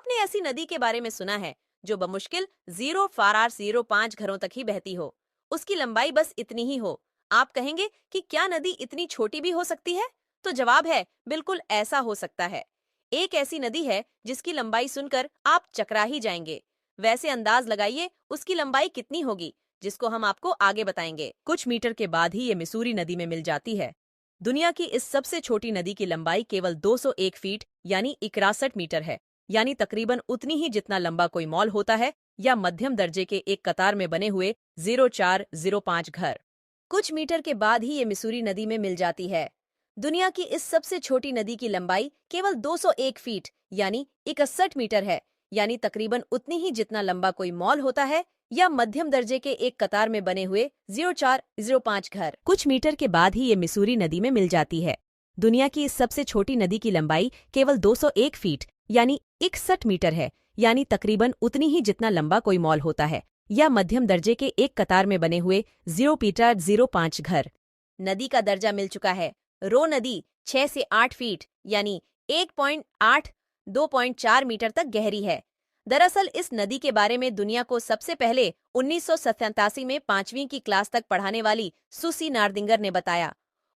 आपने ऐसी नदी के बारे में सुना है जो बमुश्किल 0,05 घरों तक ही बहती हो, उसकी लंबाई बस इतनी ही हो। आप कहेंगे कि क्या नदी इतनी छोटी भी हो सकती है? तो जवाब है बिल्कुल ऐसा हो सकता है। एक ऐसी नदी है जिसकी लंबाई सुनकर आप चकरा ही जाएंगे। वैसे अंदाज लगाइए उसकी लंबाई कितनी होगी, जिसको हम आपको आगे बताएंगे। कुछ मीटर के बाद ही ये मिसूरी नदी में मिल जाती है। दुनिया की इस सबसे छोटी नदी की लंबाई केवल 201 फीट यानी 61 मीटर है, यानी तकरीबन उतनी ही जितना लंबा कोई मॉल होता है या मध्यम दर्जे के एक कतार में बने हुए 0405 घर। कुछ मीटर के बाद ही ये मिसूरी नदी में मिल जाती है। दुनिया की इस सबसे छोटी नदी की लंबाई केवल 201 फीट यानी 61 मीटर है, यानी तकरीबन उतनी ही जितना लंबा कोई मॉल होता है या मध्यम दर्जे के एक कतार में बने हुए 0405 घर। कुछ मीटर के बाद ही ये मिसूरी नदी में मिल जाती है। दुनिया की इस सबसे छोटी नदी की लंबाई केवल 201 फीट यानी 61 मीटर है, यानी तकरीबन उतनी ही जितना लंबा कोई मॉल होता है या मध्यम दर्जे के एक कतार में बने हुए 0.05 घर। नदी का दर्जा मिल चुका है। रो नदी 6 से 8 फीट यानी 1.8 2.4 मीटर तक गहरी है। दरअसल इस नदी के बारे में दुनिया को सबसे पहले 1987 में 5वीं की क्लास तक पढ़ाने वाली सुसी नार्दिंगर ने बताया।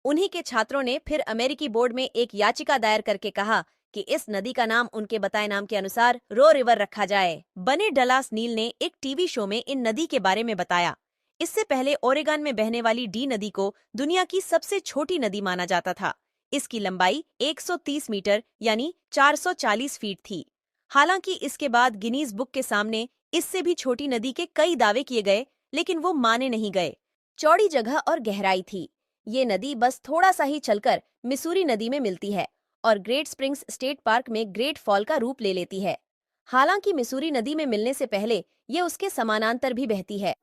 उन्हीं के छात्रों ने फिर अमेरिकी बोर्ड में एक याचिका दायर करके कहा कि इस नदी का नाम उनके बताए नाम के अनुसार रो रिवर रखा जाए। बने डलास नील ने एक टीवी शो में इन नदी के बारे में बताया। इससे पहले ओरेगन में बहने वाली डी नदी को दुनिया की सबसे छोटी नदी माना जाता था। इसकी लंबाई 130 मीटर यानी 440 फीट थी। हालांकि इसके बाद गिनीज बुक के सामने इससे भी छोटी नदी के कई दावे किए गए, लेकिन वो माने नहीं गए। चौड़ी जगह और गहराई थी। ये नदी बस थोड़ा सा ही चलकर मिसूरी नदी में मिलती है और ग्रेट स्प्रिंग्स स्टेट पार्क में ग्रेट फॉल का रूप ले लेती है। हालांकि मिसूरी नदी में मिलने से पहले ये उसके समानांतर भी बहती है।